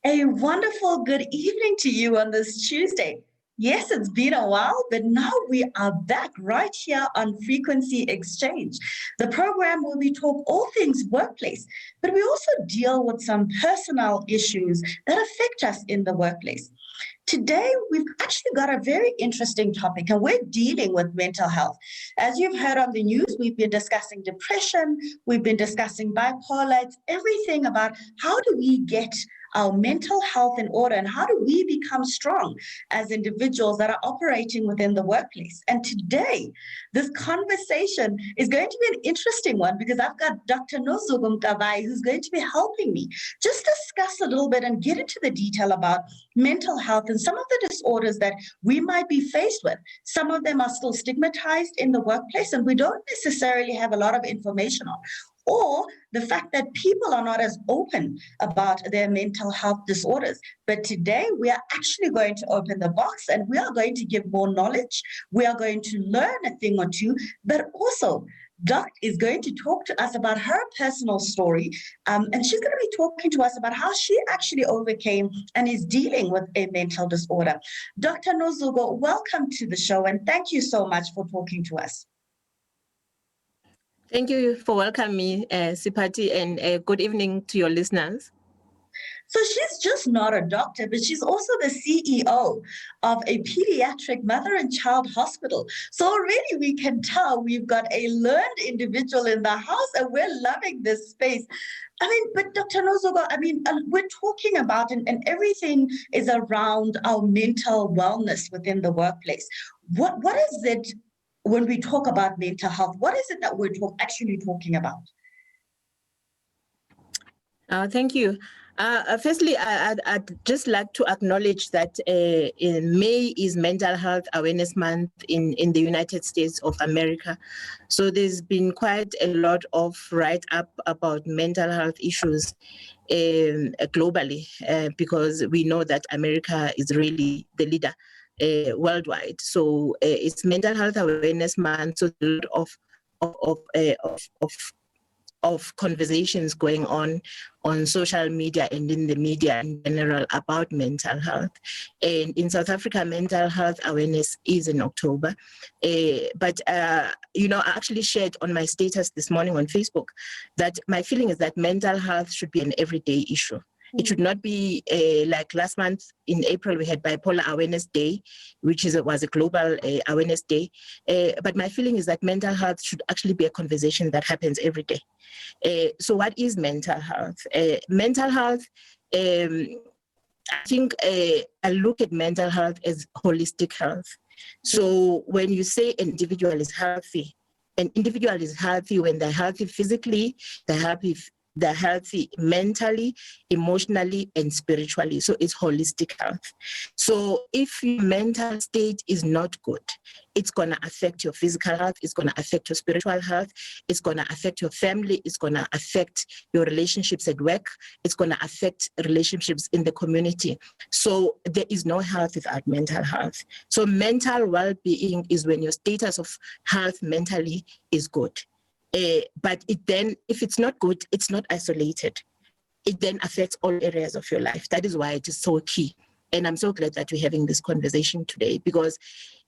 A wonderful good evening to you on this Tuesday. Yes, it's been a while, but now we are back right here on Frequency Exchange, the program where we talk all things workplace, but we also deal with some personal issues that affect us in the workplace. Today, we've actually got a very interesting topic, and we're dealing with mental health. As you've heard on the news, we've been discussing depression, we've been discussing bipolar, it's everything about how do we get our mental health in order and how do we become strong as individuals that are operating within the workplace. And today, this conversation is going to be an interesting one because I've got Dr. Nozugu Mbokazi who's going to be helping me just discuss a little bit and get into the detail about mental health and some of the disorders that we might be faced with. Some of them are still stigmatized in the workplace and we don't necessarily have a lot of information on, or the fact that people are not as open about their mental health disorders. But today we are actually going to open the box and we are going to give more knowledge. We are going to learn a thing or two, but also Doc is going to talk to us about her personal story, and she's going to be talking to us about how she actually overcame and is dealing with a mental disorder. Dr. Nozugu, welcome to the show, and thank you so much for talking to us. Thank you for welcoming me, Seipati, and good evening to your listeners. So she's just not a doctor, but she's also the CEO of a pediatric mother and child hospital. So already we can tell we've got a learned individual in the house and we're loving this space. But Dr. Nozugu, we're talking about, and everything is around our mental wellness within the workplace. What is it when we talk about mental health? What is it that we're actually talking about? Thank you. Firstly, I'd just like to acknowledge that in May is Mental Health Awareness Month in the United States of America. So there's been quite a lot of write-up about mental health issues globally because we know that America is really the leader worldwide. So it's Mental Health Awareness Month, so a lot of conversations going on social media and in the media in general about mental health. And in South Africa, mental health awareness is in October. But I actually shared on my status this morning on Facebook that my feeling is that mental health should be an everyday issue. It should not be like last month in April, we had Bipolar Awareness Day, which was a global awareness day. But my feeling is that mental health should actually be a conversation that happens every day. So what is mental health? Mental health, I think I look at mental health as holistic health. So when you say an individual is healthy when they're healthy physically, they're healthy mentally, emotionally, and spiritually. So it's holistic health. So if your mental state is not good, it's going to affect your physical health, it's going to affect your spiritual health, it's going to affect your family, it's going to affect your relationships at work, it's going to affect relationships in the community. So there is no health without mental health. So mental well-being is when your status of health mentally is good. But if it's not good, it's not isolated. It then affects all areas of your life. That is why it is so key. And I'm so glad that we're having this conversation today because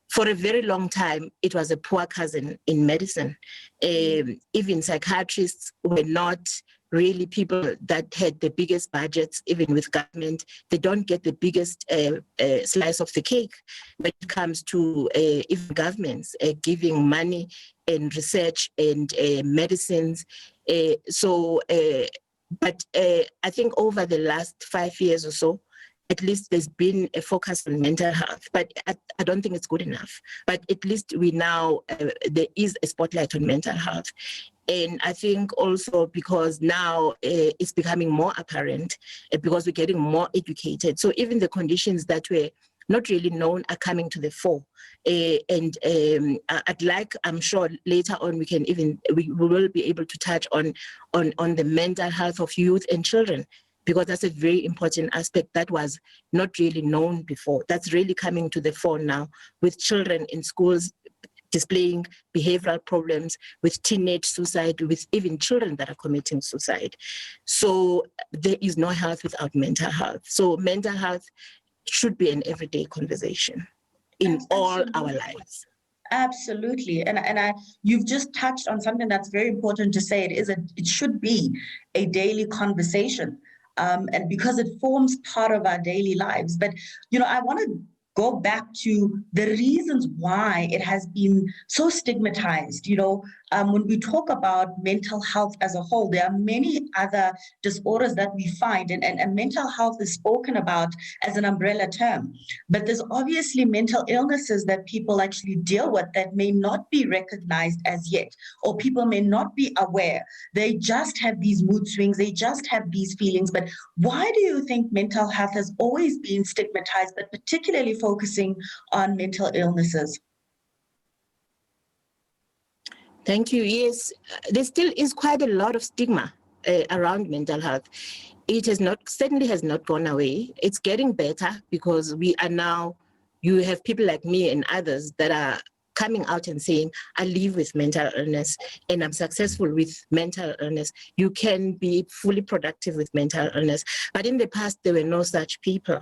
for a very long time, it was a poor cousin in medicine. Even psychiatrists were not really people that had the biggest budgets, even with government. They don't get the biggest slice of the cake when it comes to even governments giving money and research and medicines. But I think over the last 5 years or so, at least there's been a focus on mental health, but I don't think it's good enough. But at least we now, there is a spotlight on mental health. And I think also because now it's becoming more apparent because we're getting more educated. So even the conditions that were not really known are coming to the fore. I'm sure later on we will be able to touch on the mental health of youth and children, because that's a very important aspect that was not really known before. That's really coming to the fore now with children in schools displaying behavioral problems, with teenage suicide, with even children that are committing suicide. So there is no health without mental health. So mental health should be an everyday conversation in all our lives. Absolutely. And you've just touched on something that's very important to say. It should be a daily conversation. And because it forms part of our daily lives. But, I want to go back to the reasons why it has been so stigmatized. When we talk about mental health as a whole, there are many other disorders that we find, and mental health is spoken about as an umbrella term. But there's obviously mental illnesses that people actually deal with that may not be recognized as yet, or people may not be aware. They just have these mood swings, they just have these feelings. But why do you think mental health has always been stigmatized, but particularly focusing on mental illnesses? Thank you. Yes, there still is quite a lot of stigma around mental health. It certainly has not gone away. It's getting better because you have people like me and others that are coming out and saying, I live with mental illness and I'm successful with mental illness. You can be fully productive with mental illness. But in the past, there were no such people.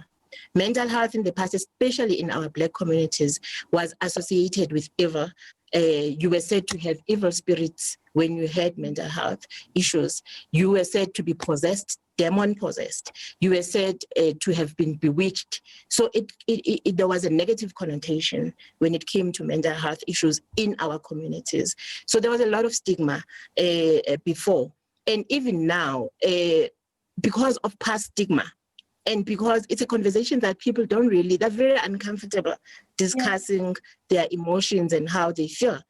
Mental health in the past, especially in our Black communities, was associated with evil. You were said to have evil spirits when you had mental health issues. You were said to be possessed, demon possessed. You were said to have been bewitched. So there was a negative connotation when it came to mental health issues in our communities. So there was a lot of stigma before. And even now, because of past stigma, and because it's a conversation that people they're very uncomfortable discussing their emotions and how they feel.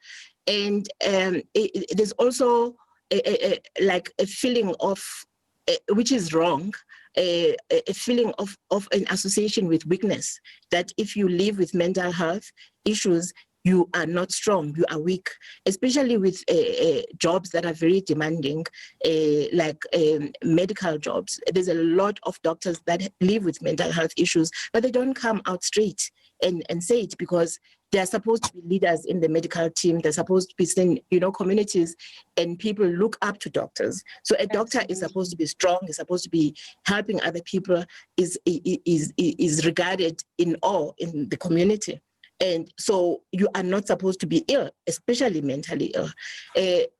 And there's also a feeling of, which is wrong, a feeling of an association with weakness, that if you live with mental health issues, you are not strong, you are weak, especially with jobs that are very demanding, like medical jobs. There's a lot of doctors that live with mental health issues, but they don't come out straight and say it, because they're supposed to be leaders in the medical team. They're supposed to be saying, communities and people look up to doctors. So a doctor is supposed to be strong, is supposed to be helping other people, is regarded in awe in the community. And so you are not supposed to be ill, especially mentally ill.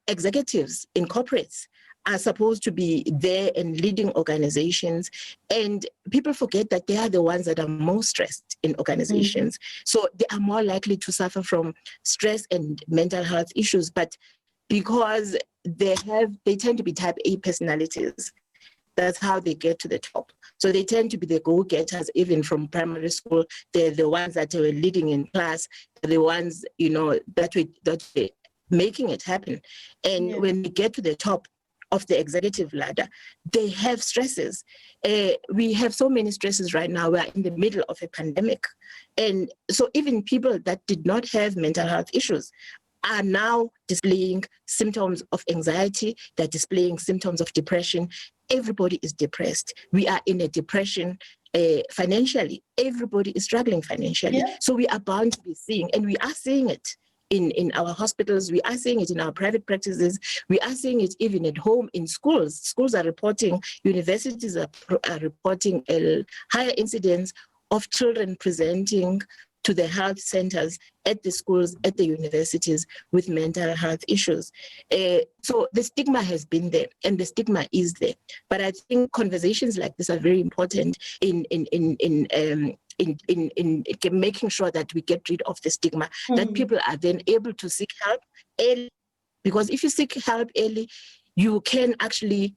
Executives in corporates are supposed to be there and leading organizations. And people forget that they are the ones that are most stressed in organizations. So they are more likely to suffer from stress and mental health issues. But because they tend to be type A personalities, that's how they get to the top. So they tend to be the go-getters, even from primary school. They're the ones that were leading in class. They're the ones, that were making it happen. And when they get to the top of the executive ladder, they have stresses. We have so many stresses right now. We're in the middle of a pandemic. And so even people that did not have mental health issues are now displaying symptoms of anxiety. They're displaying symptoms of depression. Everybody is depressed. We are in a depression financially. Everybody is struggling financially. So we are bound to be seeing, and we are seeing it in our hospitals. We are seeing it in our private practices. We are seeing it even at home, in schools. Schools are reporting, universities are reporting a higher incidence of children presenting to the health centers at the schools, at the universities with mental health issues. So the stigma has been there, and the stigma is there. But I think conversations like this are very important in making sure that we get rid of the stigma, that people are then able to seek help early. Because if you seek help early, you can actually,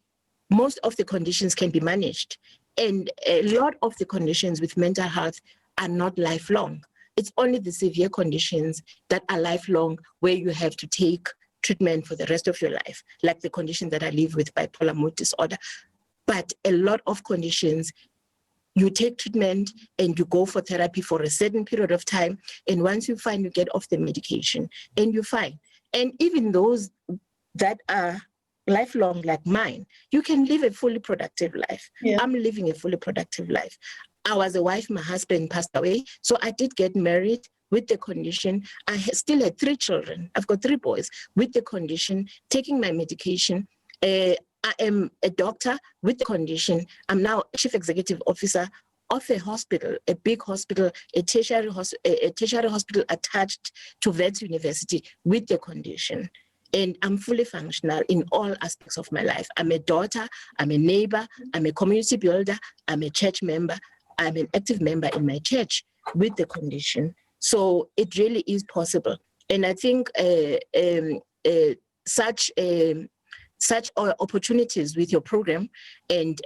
most of the conditions can be managed. And a lot of the conditions with mental health are not lifelong. It's only the severe conditions that are lifelong, where you have to take treatment for the rest of your life, like the condition that I live with, bipolar mood disorder. But a lot of conditions, you take treatment and you go for therapy for a certain period of time. And once you find, you get off the medication and you're fine. And even those that are lifelong, like mine, you can live a fully productive life. I'm living a fully productive life. I was a wife, my husband passed away. So I did get married with the condition. I still had 3 children. I've got 3 boys with the condition, taking my medication. I am a doctor with the condition. I'm now a chief executive officer of a hospital, a big hospital, a tertiary hospital attached to Wits University with the condition. And I'm fully functional in all aspects of my life. I'm a daughter, I'm a neighbor, I'm a community builder, I'm a church member, I'm an active member in my church with the condition. So it really is possible. And I think such opportunities with your program and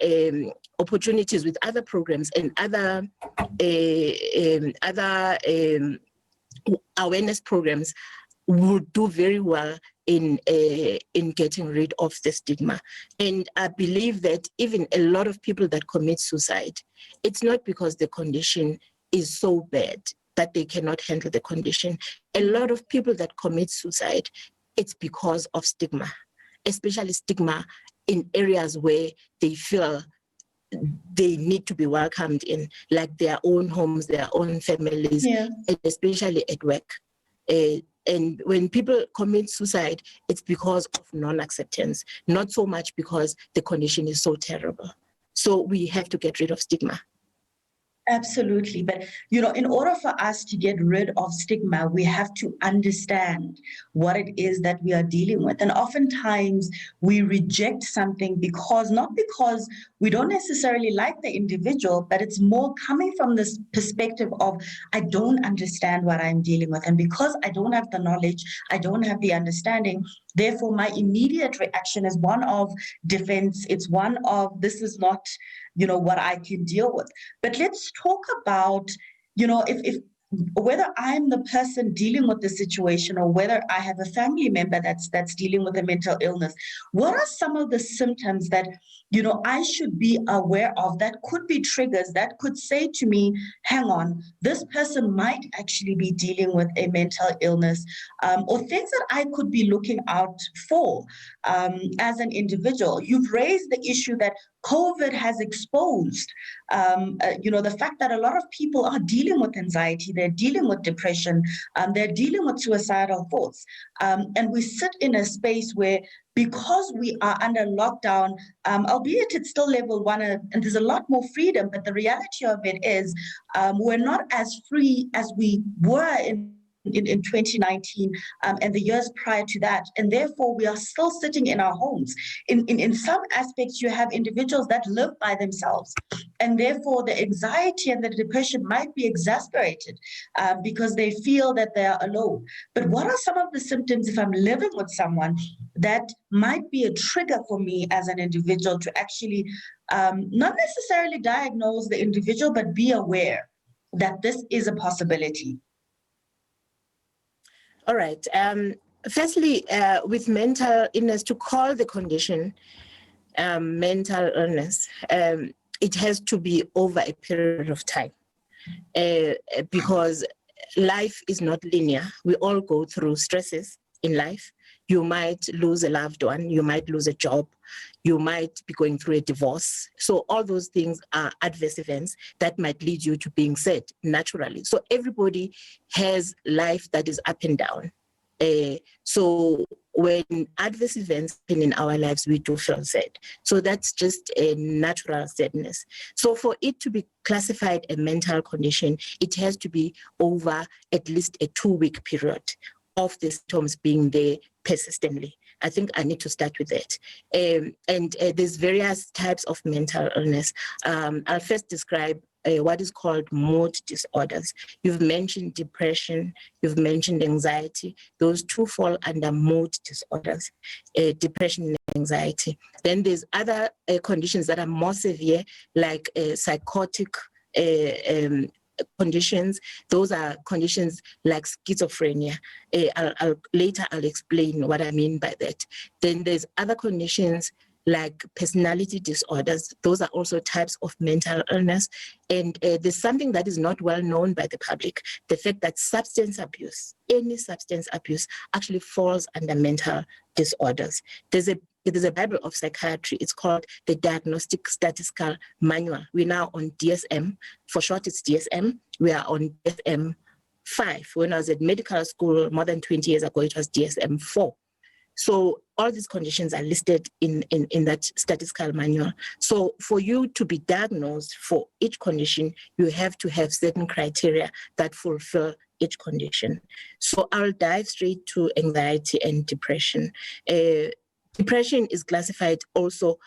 opportunities with other programs and other awareness programs would do very well in getting rid of the stigma. And I believe that even a lot of people that commit suicide, it's not because the condition is so bad that they cannot handle the condition. A lot of people that commit suicide, it's because of stigma, especially stigma in areas where they feel they need to be welcomed in, like their own homes, their own families, Yeah. and especially at work. And when people commit suicide, it's because of non-acceptance, not so much because the condition is so terrible. So we have to get rid of stigma. Absolutely. But, in order for us to get rid of stigma, we have to understand what it is that we are dealing with. And oftentimes we reject something not because we don't necessarily like the individual, but it's more coming from this perspective of, I don't understand what I'm dealing with. And because I don't have the knowledge, I don't have the understanding, therefore my immediate reaction is one of defense. It's one of, this is not what I can deal with. But let's talk about, if whether I'm the person dealing with the situation or whether I have a family member that's dealing with a mental illness. What are some of the symptoms that, I should be aware of that could be triggers that could say to me, hang on, this person might actually be dealing with a mental illness, or things that I could be looking out for as an individual. You've raised the issue that COVID has exposed, the fact that a lot of people are dealing with anxiety, they're dealing with depression, they're dealing with suicidal thoughts. And we sit in a space where, because we are under lockdown, albeit it's still level 1 and there's a lot more freedom, but the reality of it is we're not as free as we were in 2019 and the years prior to that. And therefore, we are still sitting in our homes. In some aspects, you have individuals that live by themselves. And therefore, the anxiety and the depression might be exacerbated because they feel that they are alone. But what are some of the symptoms if I'm living with someone that might be a trigger for me as an individual to actually not necessarily diagnose the individual, but be aware that this is a possibility? All right. Firstly, with mental illness, to call the condition mental illness, it has to be over a period of time because life is not linear. We all go through stresses in life. You might lose a loved one, you might lose a job, you might be going through a divorce. So all those things are adverse events that might lead you to being sad naturally. So everybody has life that is up and down. So when adverse events happen in our lives, we do feel sad. So that's just a natural sadness. So for it to be classified a mental condition, it has to be over at least a 2-week period of the symptoms being there persistently. I think I need to start with that. And there's various types of mental illness. I'll first describe what is called mood disorders. You've mentioned depression, you've mentioned anxiety. Those two fall under mood disorders, depression and anxiety. Then there's other conditions that are more severe, like psychotic conditions. Those are conditions like schizophrenia. I'll explain what I mean by that. Then there's other conditions like personality disorders. Those are also types of mental illness. And there's something that is not well known by the public, the fact that substance abuse, any substance abuse, actually falls under mental disorders. There's a Bible of psychiatry. It's called the Diagnostic Statistical Manual. We're now on DSM. For short, it's DSM. We are on DSM 5. When I was at medical school more than 20 years ago, it was DSM-4. So all these conditions are listed in that statistical manual. So for you to be diagnosed for each condition, you have to have certain criteria that fulfill each condition. So I'll dive straight to anxiety and depression. Depression is classified also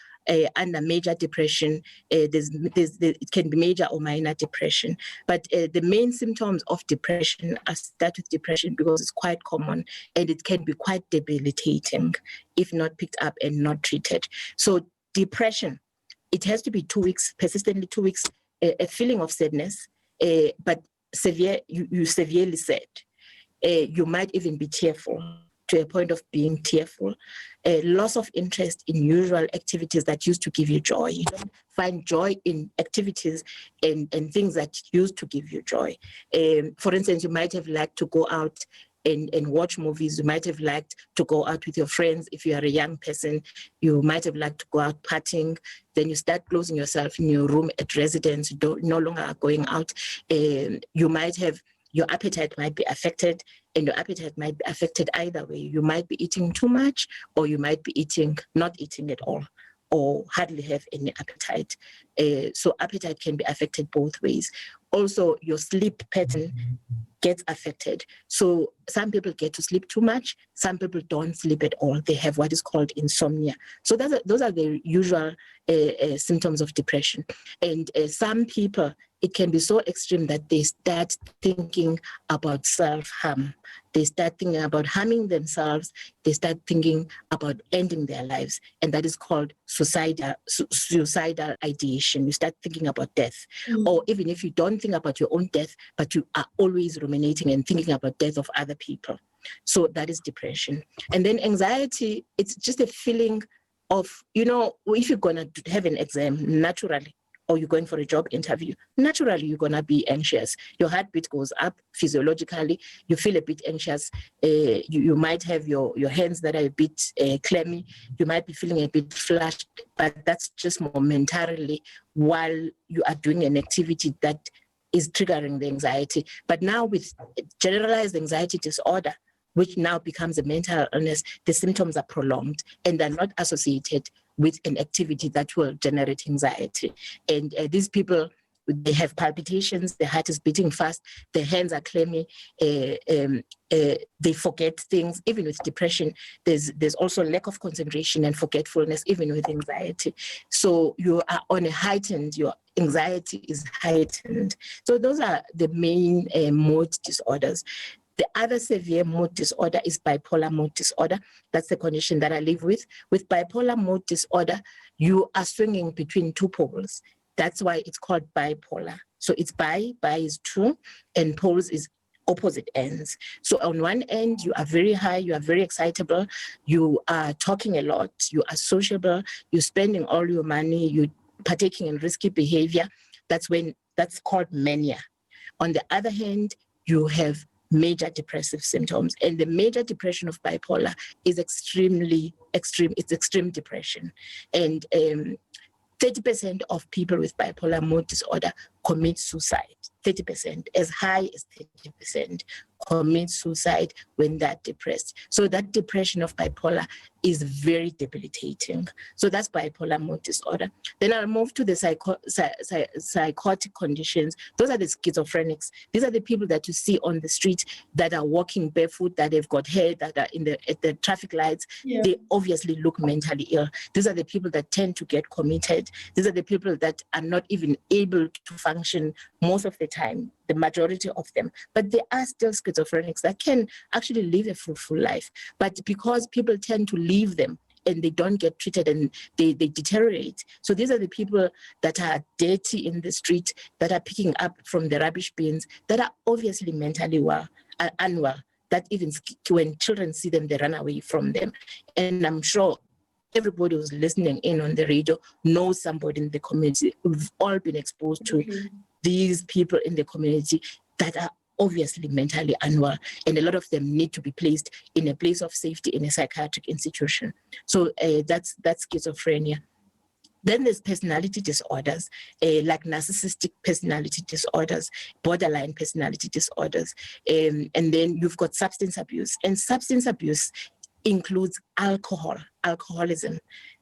under major depression. It can be major or minor depression. But the main symptoms of depression are start with depression because it's quite common and it can be quite debilitating if not picked up and not treated. So depression, it has to be 2 weeks, persistently 2 weeks, a feeling of sadness, but severe, you severely sad. You might even be tearful, to a point of being tearful, a loss of interest in usual activities that used to give you joy. You don't find joy in activities and things that used to give you joy. For instance, you might have liked to go out and watch movies. You might have liked to go out with your friends. If you are a young person, you might have liked to go out partying. Then you start closing yourself in your room at residence. You no longer are going out. You might have, your appetite might be affected, and your appetite might be affected either way. You might be eating too much, or you might be not eating at all, or hardly have any appetite. So appetite can be affected both ways. Also, your sleep pattern gets affected. So some people get to sleep too much, some people don't sleep at all. They have what is called insomnia. So those are the usual symptoms of depression. And some people, it can be so extreme that they start thinking about self-harm. They start thinking about harming themselves. They start thinking about ending their lives. And that is called suicidal ideation. You start thinking about death. Or even if you don't think about your own death, but you are always ruminating and thinking about death of other people. So that is depression. And then anxiety, it's just a feeling of, if you're going to have an exam, naturally, or you're going for a job interview, naturally you're going to be anxious. Your heartbeat goes up physiologically. You feel a bit anxious. You might have your hands that are a bit clammy. You might be feeling a bit flushed, but that's just momentarily while you are doing an activity that is triggering the anxiety. But now with generalized anxiety disorder, which now becomes a mental illness, the symptoms are prolonged and they're not associated with an activity that will generate anxiety. And these people, they have palpitations, their heart is beating fast, their hands are clammy, they forget things. Even with depression, there's also lack of concentration and forgetfulness, even with anxiety. So you are on a heightened, your anxiety is heightened. So those are the main mood disorders. The other severe mood disorder is bipolar mood disorder. That's the condition that I live with. With bipolar mood disorder, you are swinging between two poles. That's why it's called bipolar. So it's bi is two, and poles is opposite ends. So on one end, you are very high, you are very excitable, you are talking a lot, you are sociable, you're spending all your money, you're partaking in risky behavior. That's called mania. On the other hand, you have major depressive symptoms. And the major depression of bipolar is extremely extreme. It's extreme depression. And 30% of people with bipolar mood disorder commit suicide. 30%, as high as 30%, commit suicide when they're depressed. So that depression of bipolar is very debilitating. So that's bipolar mood disorder. Then I'll move to the psychotic conditions. Those are the schizophrenics. These are the people that you see on the street that are walking barefoot, that have got hair, that are at the traffic lights. Yeah. They obviously look mentally ill. These are the people that tend to get committed. These are the people that are not even able to function most of the time, the majority of them. But there are still schizophrenics that can actually live a fruitful life. But because people tend to leave them and they don't get treated and they deteriorate. So these are the people that are dirty in the street, that are picking up from the rubbish bins, that are obviously mentally unwell, that even when children see them, they run away from them. And I'm sure everybody who's listening in on the radio knows somebody in the community. We've all been exposed to these people in the community that are obviously mentally unwell, and a lot of them need to be placed in a place of safety in a psychiatric institution. So that's schizophrenia. Then there's personality disorders, like narcissistic personality disorders, borderline personality disorders. And then you've got substance abuse. And substance abuse includes alcoholism.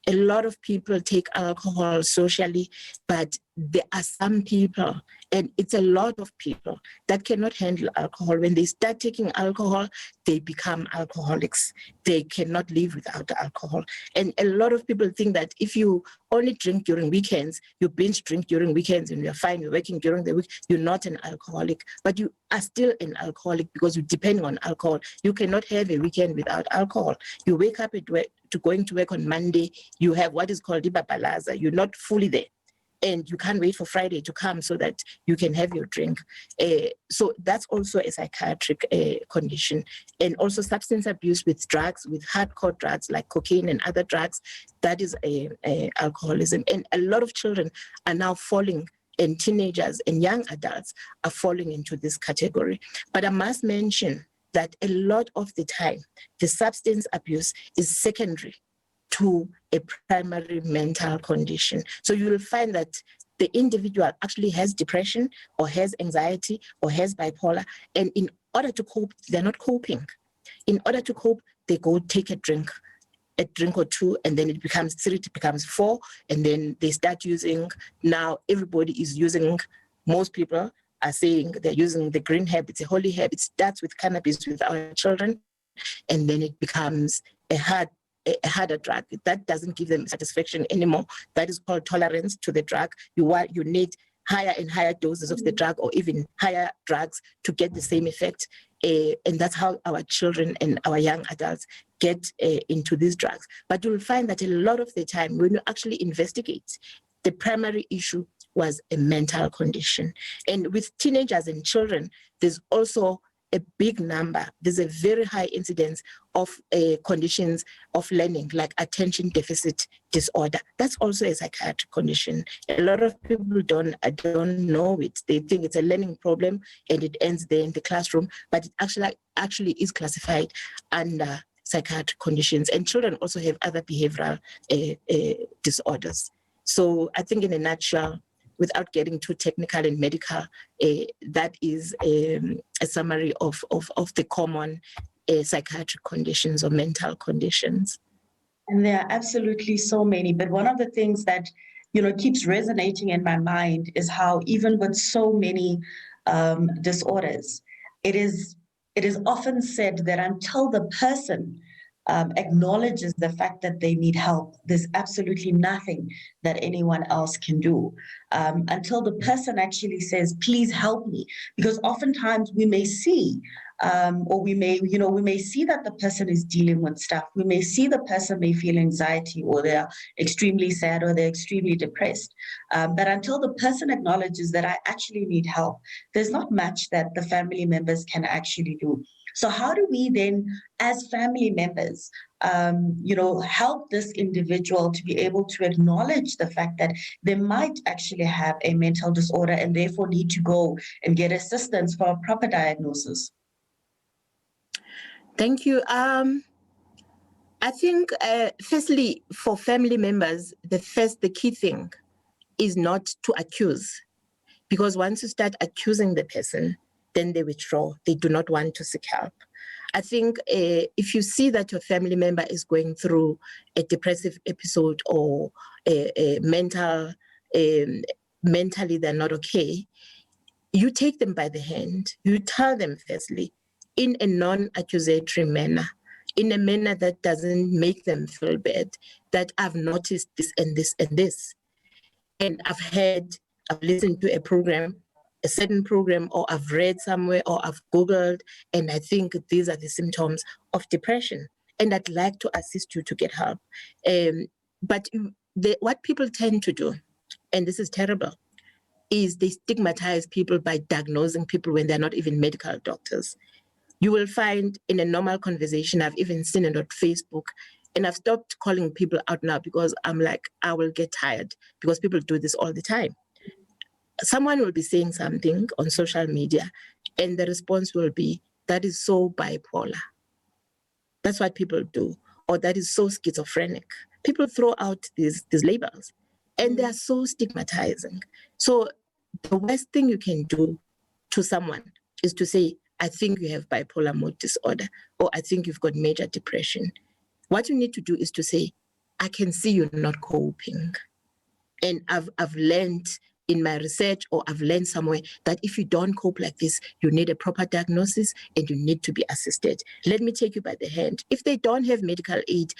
A lot of people take alcohol socially, but there are some people, and it's a lot of people, that cannot handle alcohol. When they start taking alcohol, they become alcoholics. They cannot live without alcohol. And a lot of people think that if you only drink during weekends, you binge drink during weekends and you're fine, you're working during the week, you're not an alcoholic. But you are still an alcoholic because you're depending on alcohol. You cannot have a weekend without alcohol. You wake up at work, to going to work on Monday, you have what is called ibabalaza. You're not fully there. And you can't wait for Friday to come so that you can have your drink. So that's also a psychiatric condition. And also substance abuse with drugs, with hardcore drugs like cocaine and other drugs, that is alcoholism. And a lot of children are now falling, and teenagers and young adults are falling into this category. But I must mention that a lot of the time, the substance abuse is secondary to a primary mental condition. So you will find that the individual actually has depression or has anxiety or has bipolar, and in order to cope, they're not coping. In order to cope, they go take a drink or two, and then it becomes 3, it becomes 4, and then they start using. Now everybody is using, most people are saying they're using the green herb. It's a holy herb. It starts with cannabis with our children, and then it becomes a harder drug. That doesn't give them satisfaction anymore. That is called tolerance to the drug. You need higher and higher doses of the drug, or even higher drugs to get the same effect. And that's how our children and our young adults get into these drugs. But you'll find that a lot of the time, when you actually investigate, the primary issue was a mental condition. And with teenagers and children, there's also a big number. There's a very high incidence of conditions of learning, like attention deficit disorder. That's also a psychiatric condition. A lot of people don't know it. They think it's a learning problem and it ends there in the classroom, but it actually is classified under psychiatric conditions. And children also have other behavioral disorders. So I think in a nutshell, without getting too technical and medical, that is a summary of the common psychiatric conditions or mental conditions. And there are absolutely so many. But one of the things that, keeps resonating in my mind is how even with so many disorders, it is often said that until the person acknowledges the fact that they need help, there's absolutely nothing that anyone else can do. Until the person actually says, please help me. Because oftentimes we may see, or we may see that the person is dealing with stuff. We may see the person may feel anxiety, or they're extremely sad, or they're extremely depressed. But until the person acknowledges that I actually need help, there's not much that the family members can actually do. So how do we then, as family members, help this individual to be able to acknowledge the fact that they might actually have a mental disorder and therefore need to go and get assistance for a proper diagnosis? Thank you. I think, firstly, for family members, the key thing is not to accuse, because once you start accusing the person, then they withdraw. They do not want to seek help. I think if you see that your family member is going through a depressive episode or mentally they're not okay, you take them by the hand. You tell them, firstly, in a non-accusatory manner, in a manner that doesn't make them feel bad, that I've noticed this and this and this. And I've listened to a certain program, or I've read somewhere, or I've Googled, and I think these are the symptoms of depression. And I'd like to assist you to get help. But what people tend to do, and this is terrible, is they stigmatize people by diagnosing people when they're not even medical doctors. You will find in a normal conversation, I've even seen it on Facebook, and I've stopped calling people out now because I'm like, I will get tired, because people do this all the time. Someone will be saying something on social media, and the response will be, that is so bipolar. That's what people do. Or that is so schizophrenic. People throw out these labels. and they are so stigmatizing. So the worst thing you can do to someone is to say, I think you have bipolar mood disorder, or I think you've got major depression. What you need to do is to say, I can see you're not coping. And I've learned in my research, or I've learned somewhere, that if you don't cope like this, you need a proper diagnosis and you need to be assisted. Let me take you by the hand. If they don't have medical aid,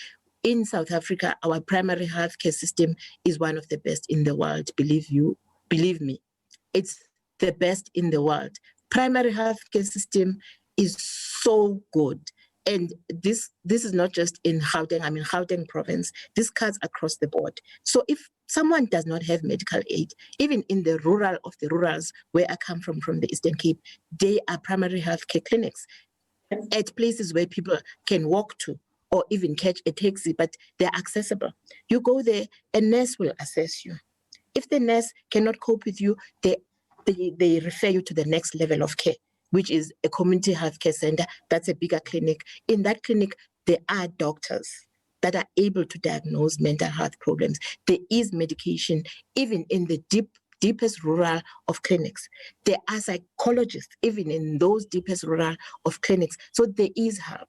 in South Africa, our primary healthcare system is one of the best in the world. Believe me, it's the best in the world. Primary healthcare system is so good. And this is not just in Gauteng, I'm in Gauteng province. This cuts across the board. So if someone does not have medical aid, even in the rural of the rurals where I come from the Eastern Cape, they are primary healthcare clinics at places where people can walk to or even catch a taxi, but they're accessible. You go there, a nurse will assess you. If the nurse cannot cope with you, they refer you to the next level of care, which is a community healthcare center. That's a bigger clinic. In that clinic, there are doctors that are able to diagnose mental health problems. There is medication, even in the deepest rural of clinics. There are psychologists, even in those deepest rural of clinics. So there is help.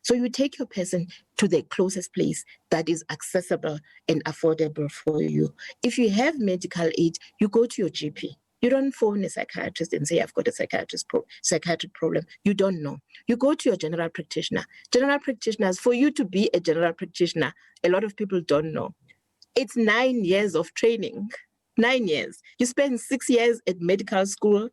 So you take your person to the closest place that is accessible and affordable for you. If you have medical aid, you go to your GP. You don't phone a psychiatrist and say, I've got a psychiatric problem. You don't know. You go to your general practitioner. General practitioners, for you to be a general practitioner, a lot of people don't know. It's 9 years of training. 9 years. You spend 6 years at medical school.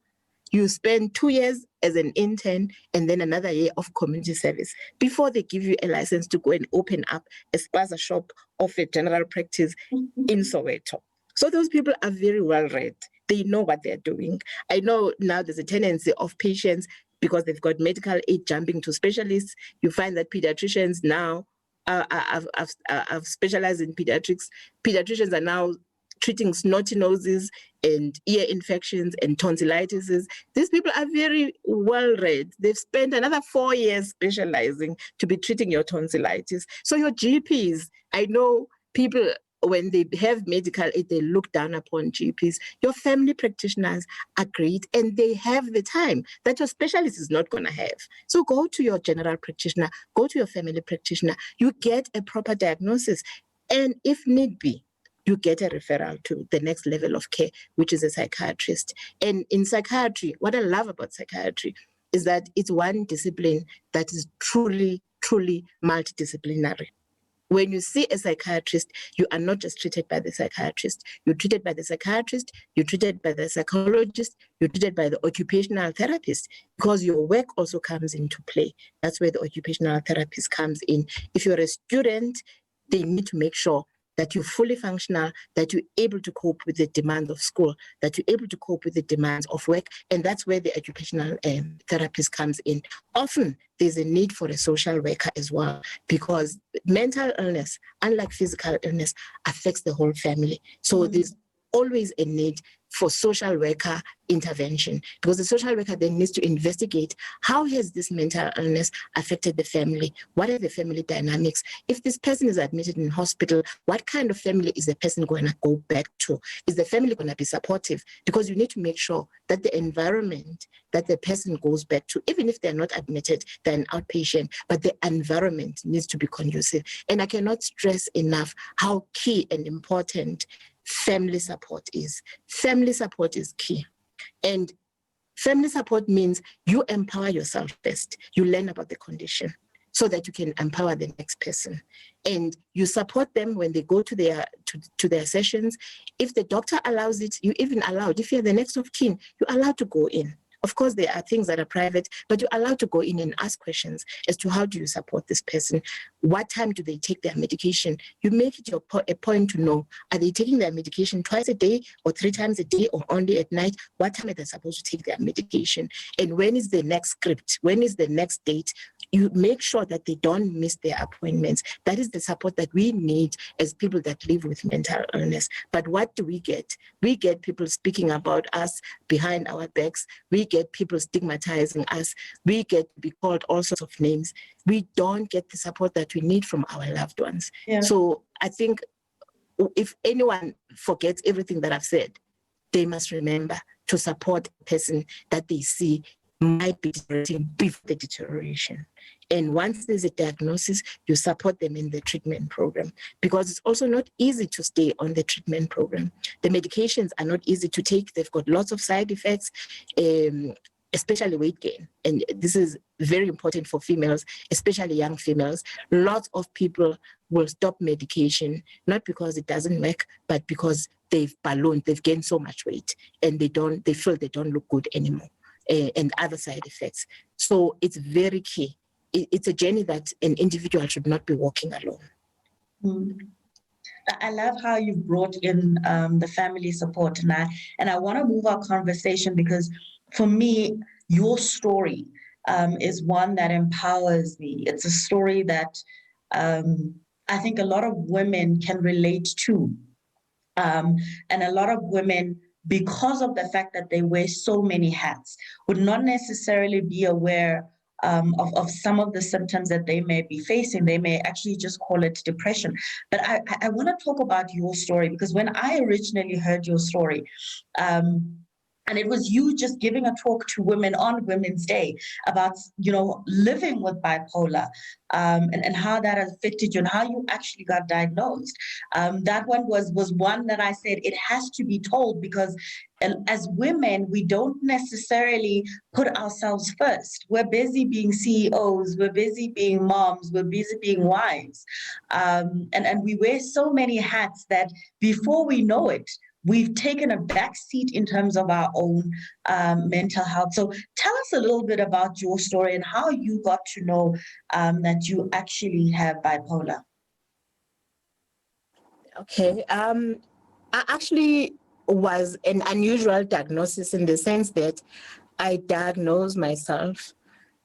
You spend 2 years as an intern and then another year of community service before they give you a license to go and open up a spaza shop of a general practice in Soweto. So those people are very well read. They know what they're doing. I know now there's a tendency of patients, because they've got medical aid, jumping to specialists. You find that pediatricians now have specialized in pediatrics. Pediatricians are now treating snotty noses and ear infections and tonsillitis. These people are very well read. They've spent another 4 years specializing to be treating your tonsillitis. So your GPs, I know people, when they have medical aid, they look down upon GPs. Your family practitioners are great, and they have the time that your specialist is not going to have. So go to your general practitioner, go to your family practitioner, you get a proper diagnosis, and if need be, you get a referral to the next level of care, which is a psychiatrist. And in psychiatry, what I love about psychiatry is that it's one discipline that is truly, truly multidisciplinary. When you see a psychiatrist, you are not just treated by the psychiatrist. You're treated by the psychiatrist, you're treated by the psychologist, you're treated by the occupational therapist, because your work also comes into play. That's where the occupational therapist comes in. If you're a student, they need to make sure that you're fully functional, that you're able to cope with the demands of school, that you're able to cope with the demands of work. And that's where the occupational therapist comes in. Often, there's a need for a social worker as well, because mental illness, unlike physical illness, affects the whole family. So there's always a need for social worker intervention, because the social worker then needs to investigate how has this mental illness affected the family, what are the family dynamics. If this person is admitted in hospital, what kind of family is the person going to go back to? Is the family going to be supportive? Because you need to make sure that the environment that the person goes back to, even if they're not admitted, they're an outpatient, but the environment needs to be conducive. And I cannot stress enough how key and important family support is. Family support is key. And family support means you empower yourself first. You learn about the condition so that you can empower the next person. And you support them when they go to their sessions. If the doctor allows it, you even allowed. If you're the next of kin, you're allowed to go in. Of course, there are things that are private, but you're allowed to go in and ask questions as to how do you support this person? What time do they take their medication? You make it a point to know, are they taking their medication twice a day or 3 times a day or only at night? What time are they supposed to take their medication? And when is the next script? When is the next date? You make sure that they don't miss their appointments. That is the support that we need as people that live with mental illness. But what do we get? We get people speaking about us behind our backs. We get people stigmatizing us. We get to be called all sorts of names. We don't get the support that we need from our loved ones. Yeah. So I think if anyone forgets everything that I've said, they must remember to support a person that they see might be deteriorating before the deterioration. And once there's a diagnosis, you support them in the treatment program, because it's also not easy to stay on the treatment program. The medications are not easy to take. They've got lots of side effects, especially weight gain. And this is very important for females, especially young females. Lots of people will stop medication, not because it doesn't work, but because they've ballooned, they've gained so much weight, and they feel they don't look good anymore, and other side effects. So it's very key. It's a journey that an individual should not be walking alone. Mm. I love how you've brought in the family support, and I want to move our conversation, because for me, your story is one that empowers me. It's a story that I think a lot of women can relate to. And a lot of women, because of the fact that they wear so many hats, would not necessarily be aware of some of the symptoms that they may be facing. They may actually just call it depression. But I want to talk about your story, because when I originally heard your story, and it was you just giving a talk to women on Women's Day about, living with bipolar, and how that affected you and how you actually got diagnosed. That one was one that I said it has to be told, because as women, we don't necessarily put ourselves first. We're busy being CEOs, we're busy being moms, we're busy being wives. And we wear so many hats that before we know it, we've taken a back seat in terms of our own mental health. So tell us a little bit about your story and how you got to know that you actually have bipolar. Okay. I actually was an unusual diagnosis in the sense that I diagnosed myself,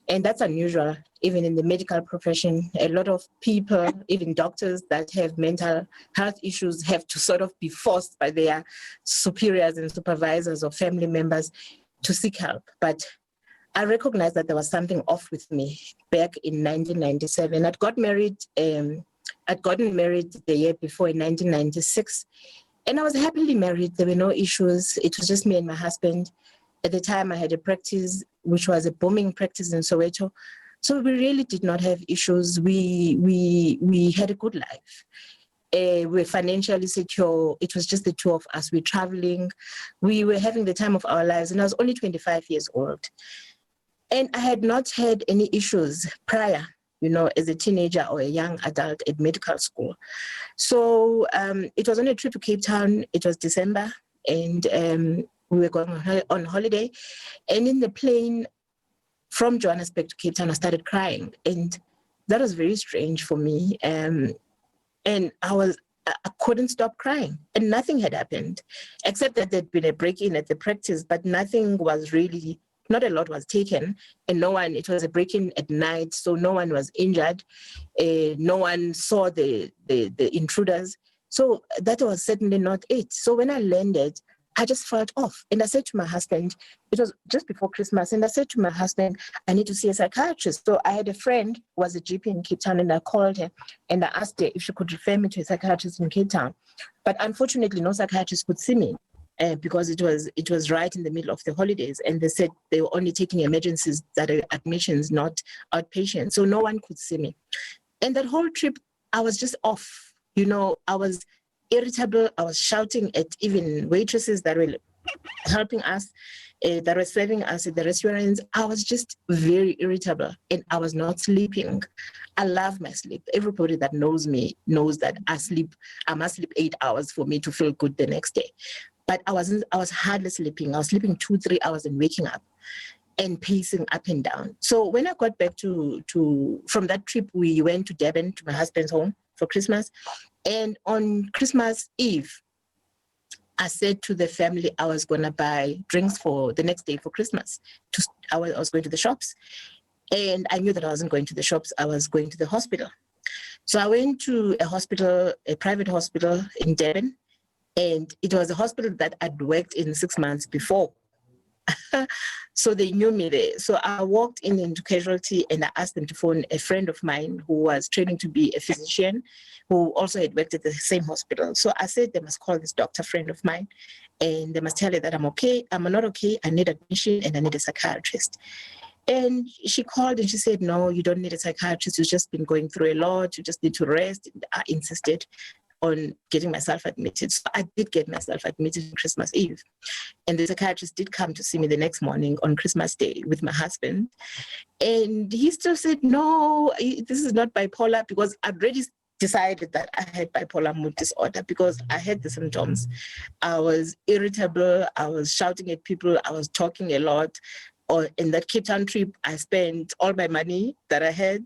and that's unusual even in the medical profession. A lot of people, even doctors that have mental health issues, have to sort of be forced by their superiors and supervisors or family members to seek help. But I recognized that there was something off with me back in 1997. I'd gotten married the year before in 1996. And I was happily married. There were no issues. It was just me and my husband. At the time, I had a practice, which was a booming practice in Soweto. So we really did not have issues. We had a good life. We were financially secure. It was just the two of us. We were traveling. We were having the time of our lives. And I was only 25 years old. And I had not had any issues prior, as a teenager or a young adult at medical school. So it was on a trip to Cape Town. It was December, and we were going on holiday. And in the plane from Johannesburg to Cape Town, I started crying. And that was very strange for me. And I couldn't stop crying. And nothing had happened, except that there'd been a break-in at the practice, but nothing was really, not a lot was taken. And it was a break-in at night, so no one was injured. No one saw the intruders. So that was certainly not it. So when I landed, I just felt off. And I said to my husband, it was just before Christmas, and I said to my husband, I need to see a psychiatrist. So I had a friend who was a GP in Cape Town, and I called her and I asked her if she could refer me to a psychiatrist in Cape Town. But unfortunately, no psychiatrist could see me because it was right in the middle of the holidays. And they said they were only taking emergencies that are admissions, not outpatients. So no one could see me. And that whole trip, I was just off. I was irritable. I was shouting at even waitresses that were helping us, that were serving us at the restaurants. I was just very irritable, and I was not sleeping. I love my sleep. Everybody that knows me knows that I must sleep 8 hours for me to feel good the next day. But I was hardly sleeping. I was sleeping 2-3 hours and waking up and pacing up and down. So when I got back from that trip, we went to Durban, to my husband's home for Christmas. And on Christmas Eve, I said to the family I was going to buy drinks for the next day for Christmas. I was going to the shops. And I knew that I wasn't going to the shops. I was going to the hospital. So I went to a private hospital in Durban. And it was a hospital that I'd worked in 6 months before. So they knew me there. So I walked in into casualty and I asked them to phone a friend of mine who was training to be a physician, who also had worked at the same hospital. So I said they must call this doctor friend of mine and they must tell her that I'm okay, I'm not okay, I need admission and I need a psychiatrist. And she called and she said, no, you don't need a psychiatrist. You've just been going through a lot. You just need to rest. I insisted on getting myself admitted. So I did get myself admitted on Christmas Eve. And the psychiatrist did come to see me the next morning on Christmas Day with my husband. And he still said, no, this is not bipolar, because I'd already decided that I had bipolar mood disorder because I had the symptoms. I was irritable. I was shouting at people. I was talking a lot. Or in that Cape Town trip, I spent all my money that I had.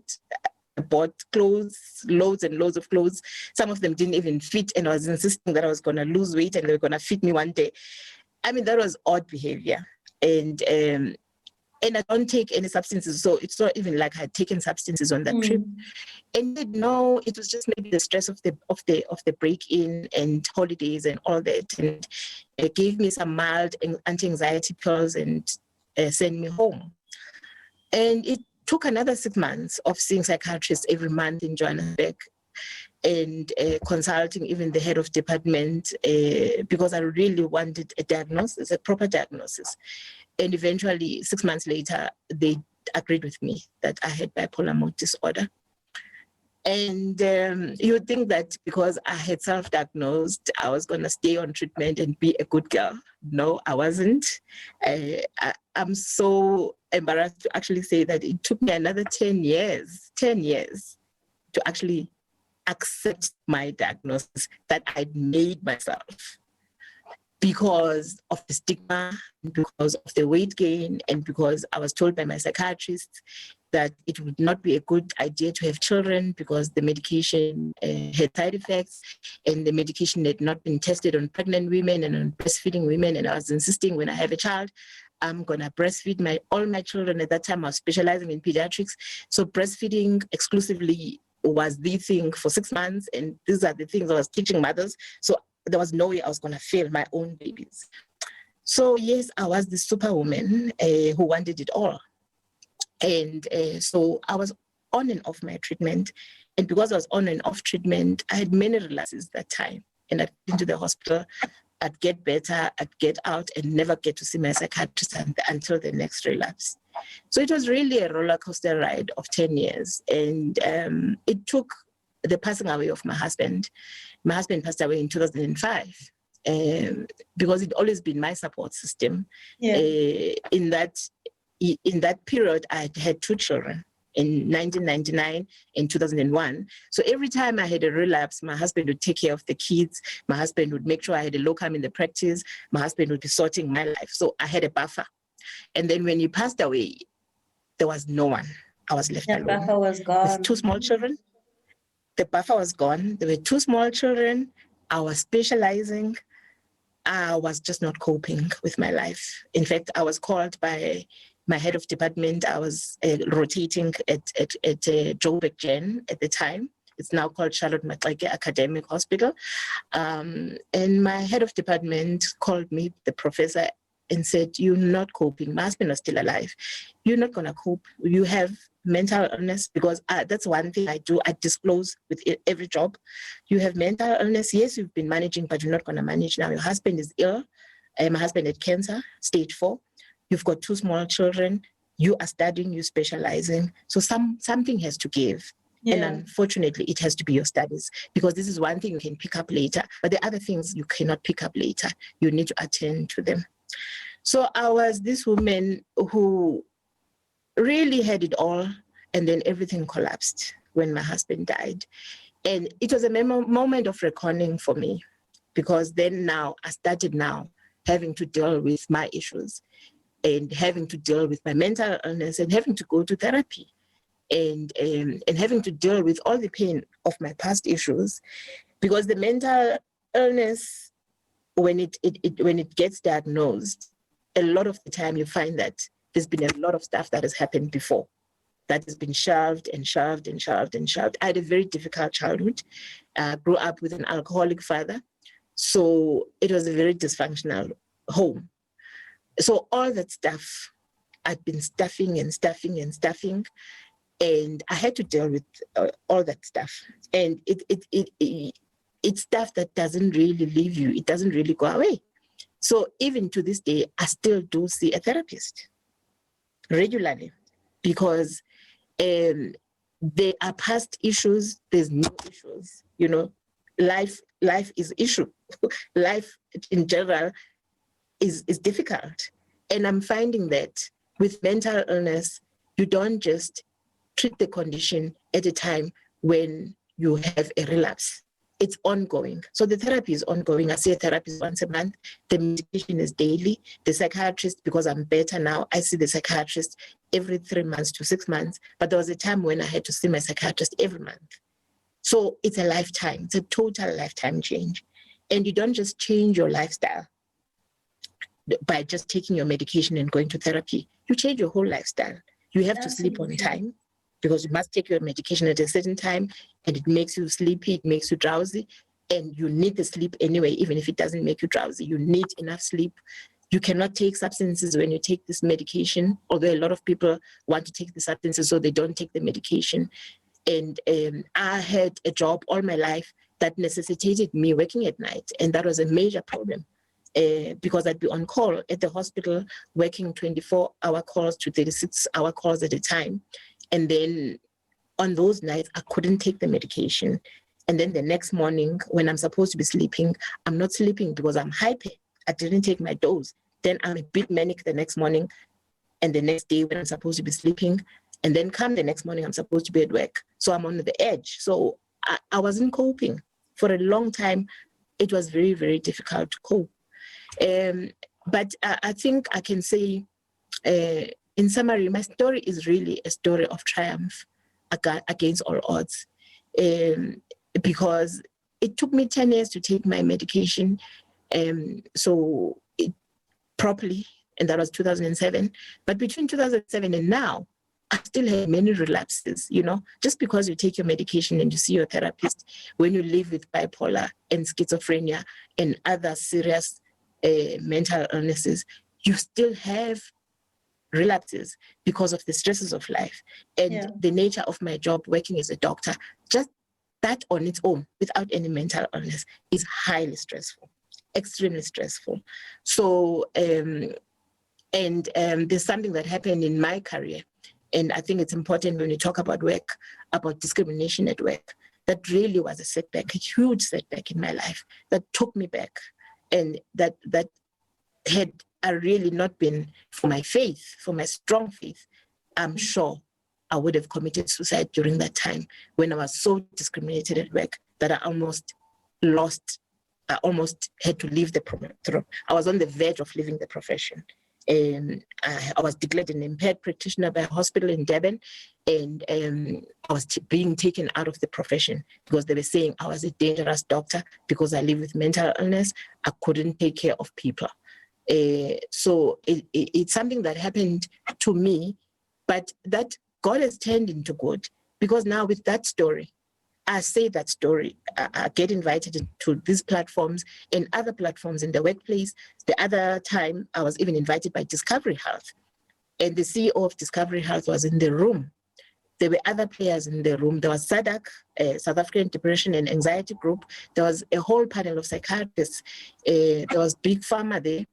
I bought clothes, loads and loads of clothes. Some of them didn't even fit, and I was insisting that I was going to lose weight and they were going to fit me one day. I mean, that was odd behavior. And I don't take any substances, so it's not even like I had taken substances on that trip. And no, it was just maybe the stress of the break-in and holidays and all that. And it gave me some mild anti-anxiety pills and sent me home. And it took another 6 months of seeing psychiatrists every month in Johannesburg and consulting even the head of department because I really wanted a diagnosis, a proper diagnosis. And eventually, 6 months later, they agreed with me that I had bipolar mood disorder. And you would think that because I had self-diagnosed, I was going to stay on treatment and be a good girl. No, I wasn't. I'm so embarrassed to actually say that it took me another 10 years to actually accept my diagnosis that I'd made myself because of the stigma, because of the weight gain, and because I was told by my psychiatrist that it would not be a good idea to have children because the medication had side effects and the medication had not been tested on pregnant women and on breastfeeding women. And I was insisting when I have a child, I'm going to breastfeed all my children. At that time, I was specializing in pediatrics. So breastfeeding exclusively was the thing for 6 months. And these are the things I was teaching mothers. So there was no way I was going to fail my own babies. So yes, I was the superwoman who wanted it all. And so I was on and off my treatment. And because I was on and off treatment, I had many relapses that time. And I'd been to the hospital, I'd get better, I'd get out and never get to see my psychiatrist until the next relapse. So it was really a roller coaster ride of 10 years. And it took the passing away of my husband. My husband passed away in 2005 because it'd always been my support system. Yeah. In that period, I had 2 children in 1999 and 2001. So every time I had a relapse, my husband would take care of the kids. My husband would make sure I had a locum in the practice. My husband would be sorting my life. So I had a buffer. And then when he passed away, there was no one. I was left alone. The buffer was gone. With 2 small children. The buffer was gone. There were 2 small children. I was specializing. I was just not coping with my life. In fact, I was called by my head of department. I was rotating at Joburg Gen at the time. It's now called Charlotte Maxeke Academic Hospital. And my head of department called me, the professor, and said, you're not coping. My husband was still alive. You're not going to cope. You have mental illness, because that's one thing I do. I disclose with every job. You have mental illness. Yes, you've been managing, but you're not going to manage now. Your husband is ill. My husband had cancer, stage 4. You've got 2 small children. You are studying, you're specializing. So something has to give. Yeah. And unfortunately, it has to be your studies, because this is one thing you can pick up later, but the other things you cannot pick up later. You need to attend to them. So I was this woman who really had it all, and then everything collapsed when my husband died. And it was a moment of reckoning for me, because then I started having to deal with my issues and having to deal with my mental illness and having to go to therapy and having to deal with all the pain of my past issues, because the mental illness, when it gets diagnosed, a lot of the time you find that there's been a lot of stuff that has happened before that has been shelved and shelved and shelved and shelved. I had a very difficult childhood. Grew up with an alcoholic father. So it was a very dysfunctional home. So all that stuff, I'd been stuffing, and I had to deal with all that stuff. And it's stuff that doesn't really leave you. It doesn't really go away. So even to this day, I still do see a therapist regularly, because there are past issues, there's new issues. Life is issue. Life in general is difficult. And I'm finding that with mental illness, you don't just treat the condition at a time when you have a relapse. It's ongoing. So the therapy is ongoing. I see a therapist once a month. The medication is daily. The psychiatrist, because I'm better now, I see the psychiatrist every 3 months to 6 months. But there was a time when I had to see my psychiatrist every month. So it's a lifetime. It's a total lifetime change. And you don't just change your lifestyle by just taking your medication and going to therapy. You change your whole lifestyle. You have to sleep on time, because you must take your medication at a certain time, and it makes you sleepy, it makes you drowsy, and you need the sleep anyway, even if it doesn't make you drowsy. You need enough sleep. You cannot take substances when you take this medication, although a lot of people want to take the substances so they don't take the medication. And I had a job all my life that necessitated me working at night, and that was a major problem. Because I'd be on call at the hospital, working 24-hour calls to 36-hour calls at a time. And then on those nights, I couldn't take the medication. And then the next morning, when I'm supposed to be sleeping, I'm not sleeping because I'm hyper. I didn't take my dose. Then I'm a bit manic the next morning, and the next day when I'm supposed to be sleeping. And then come the next morning, I'm supposed to be at work. So I'm on the edge. So I wasn't coping. For a long time, it was very, very difficult to cope. But I think I can say, in summary, my story is really a story of triumph against all odds, because it took me 10 years to take my medication properly, and that was 2007. But between 2007 and now, I still have many relapses. Just because you take your medication and you see your therapist, when you live with bipolar and schizophrenia and other serious mental illnesses, you still have relapses because of the stresses of life. And the nature of my job, working as a doctor, just that on its own, without any mental illness, is highly stressful, extremely stressful. So, there's something that happened in my career, and I think it's important when you talk about work, about discrimination at work. That really was a setback, a huge setback in my life that took me back. And that had I really not been for my faith, for my strong faith, I'm sure I would have committed suicide during that time, when I was so discriminated at work that I almost had to leave the profession. I was on the verge of leaving the profession. And I was declared an impaired practitioner by a hospital in Durban, and I was being taken out of the profession because they were saying I was a dangerous doctor because I live with mental illness. I couldn't take care of people. So it's something that happened to me, but that God has turned into good, because now with that story, I say that story. I get invited to these platforms and other platforms in the workplace. The other time, I was even invited by Discovery Health, and the CEO of Discovery Health was in the room. There were other players in the room. There was SADAG, South African Depression and Anxiety Group. There was a whole panel of psychiatrists. There was Big Pharma there.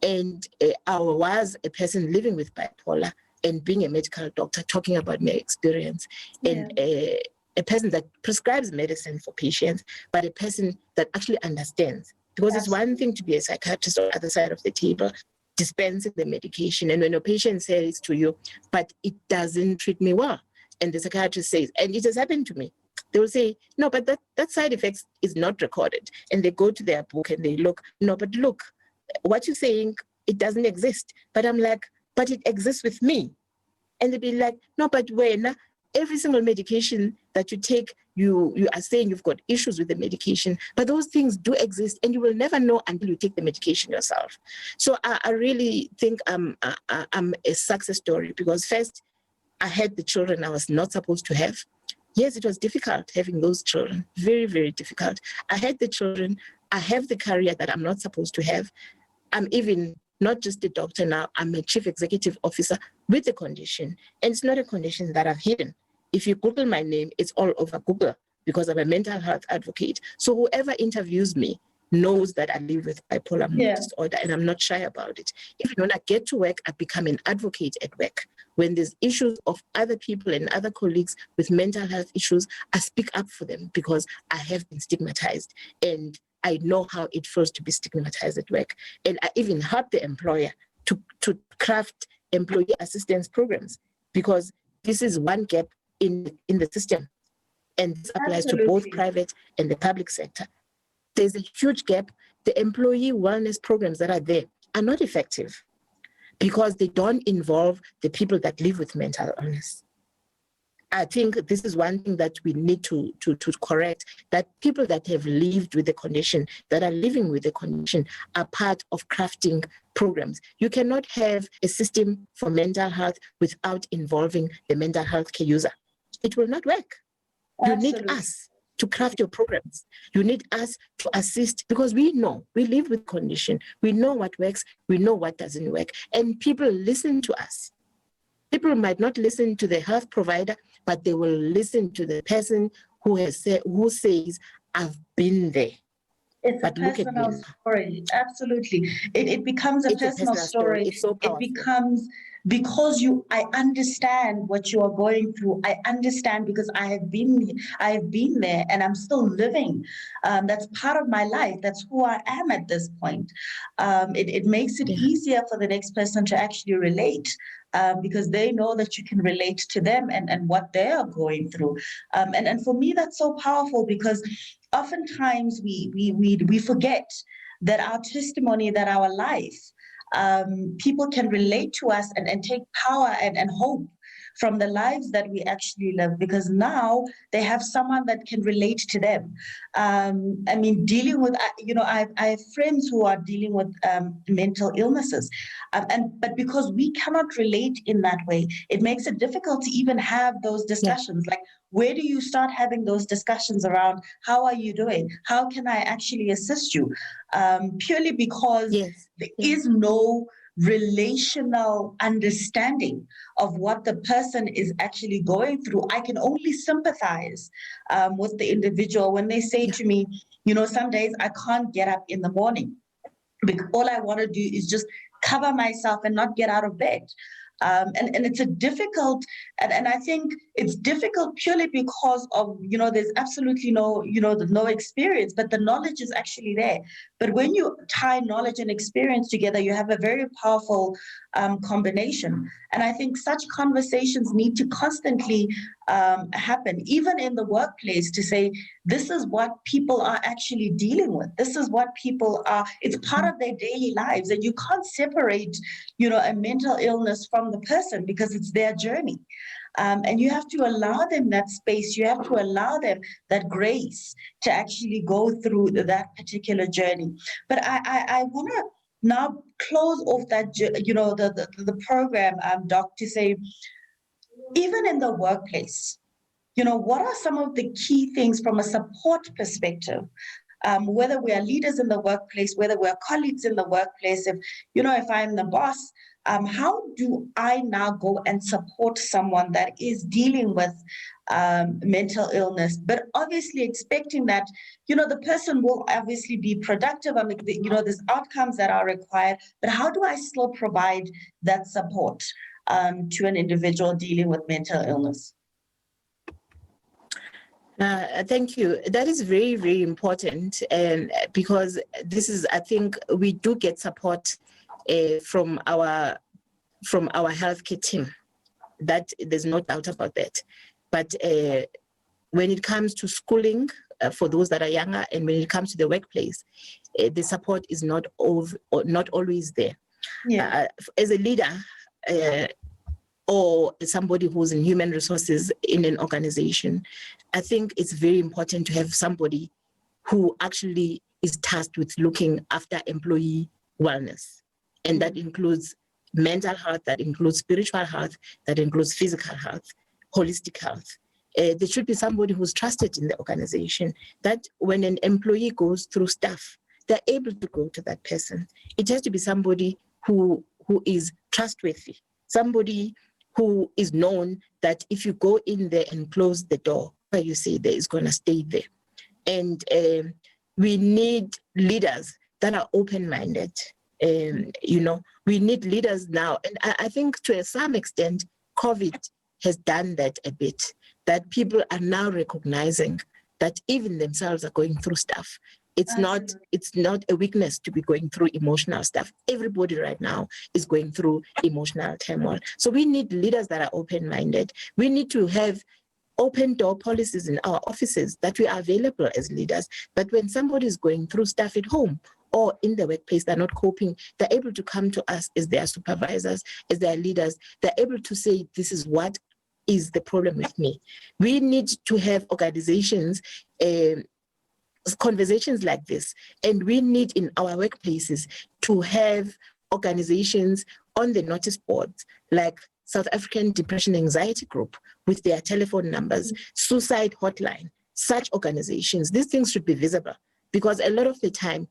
And I was a person living with bipolar and being a medical doctor, talking about my experience. And a person that prescribes medicine for patients, but a person that actually understands. Because it's one thing to be a psychiatrist on the other side of the table, dispensing the medication. And when a patient says to you, but it doesn't treat me well, and the psychiatrist says, and it has happened to me, they will say, no, but that side effects is not recorded. And they go to their book and they look, no, but look, what you're saying, it doesn't exist. But I'm like, but it exists with me. And they'll be like, no, but when every single medication that you take, you are saying you've got issues with the medication, but those things do exist, and you will never know until you take the medication yourself. So I really think I'm a success story, because first, I had the children I was not supposed to have. Yes, it was difficult having those children, very, very difficult. I had the children, I have the career that I'm not supposed to have. I'm even not just a doctor now, I'm a chief executive officer with a condition. And it's not a condition that I've hidden. If you Google my name, it's all over Google because I'm a mental health advocate. So whoever interviews me knows that I live with bipolar mood disorder, and I'm not shy about it. Even when I get to work, I become an advocate at work. When there's issues of other people and other colleagues with mental health issues, I speak up for them because I have been stigmatized and I know how it feels to be stigmatized at work. And I even help the employer to craft employee assistance programs because this is one gap in the system. And this applies to both private and the public sector. There's a huge gap. The employee wellness programs that are there are not effective because they don't involve the people that live with mental illness. I think this is one thing that we need to correct, that people that have lived with the condition, that are living with the condition, are part of crafting programs. You cannot have a system for mental health without involving the mental health care user. It will not work. Absolutely. You need us to craft your programs. You need us to assist because we know, we live with condition. We know what works, we know what doesn't work. And people listen to us. People might not listen to the health provider, but they will listen to the person who says, I've been there. It's a personal story. Absolutely. It becomes a personal story. It's so powerful. It becomes because I understand what you are going through. I understand because I have been there and I'm still living. That's part of my life. That's who I am at this point. It makes it easier for the next person to actually relate. Because they know that you can relate to them and what they are going through. And for me, that's so powerful because oftentimes we forget that our testimony, that our life, people can relate to us and take power and hope from the lives that we actually live, because now they have someone that can relate to them. I mean, dealing with, I have friends who are dealing with mental illnesses, but because we cannot relate in that way, it makes it difficult to even have those discussions. Like, where do you start having those discussions around how are you doing? How can I actually assist you? Purely because there is no relational understanding of what the person is actually going through. I can only sympathize with the individual when they say to me, some days I can't get up in the morning because all I want to do is just cover myself and not get out of bed. And it's a difficult, and I think it's difficult purely because of, there's absolutely no experience, but the knowledge is actually there. But when you tie knowledge and experience together, you have a very powerful combination. And I think such conversations need to constantly happen, even in the workplace, to say, this is what people are actually dealing with. This is what people are, it's part of their daily lives. And you can't separate, a mental illness from the person because it's their journey. And you have to allow them that space. You have to allow them that grace to actually go through that particular journey. But I want to now close off that, the program, Doc, to say, even in the workplace, what are some of the key things from a support perspective? Whether we are leaders in the workplace, whether we're colleagues in the workplace, if I'm the boss, how do I now go and support someone that is dealing with mental illness, but obviously expecting that, the person will obviously be productive. I mean, there's outcomes that are required, but how do I still provide that support to an individual dealing with mental illness? Thank you. That is very, very important, and because this is, I think, we do get support from our healthcare team. That there's no doubt about that. But when it comes to schooling for those that are younger, and when it comes to the workplace, the support is not always there. Yeah. As a leader, or somebody who's in human resources in an organization, I think it's very important to have somebody who actually is tasked with looking after employee wellness. And that includes mental health, that includes spiritual health, that includes physical health, holistic health. There should be somebody who's trusted in the organization, that when an employee goes through stuff, they're able to go to that person. It has to be somebody who is trustworthy, somebody who is known that if you go in there and close the door, you say there is going to stay there. And we need leaders that are open-minded. We need leaders now. And I think to some extent, COVID has done that a bit, that people are now recognizing that even themselves are going through stuff. It's not a weakness to be going through emotional stuff. Everybody right now is going through emotional turmoil. So we need leaders that are open-minded. We need to have open door policies in our offices, that we are available as leaders, that when somebody is going through stuff at home or in the workplace, they're not coping, they're able to come to us as their supervisors, as their leaders. They're able to say, this is what is the problem with me. We need to have organizations, conversations like this, and we need in our workplaces to have organizations on the notice boards like South African Depression Anxiety Group with their telephone numbers, suicide hotline, such organizations. These things should be visible, because a lot of the time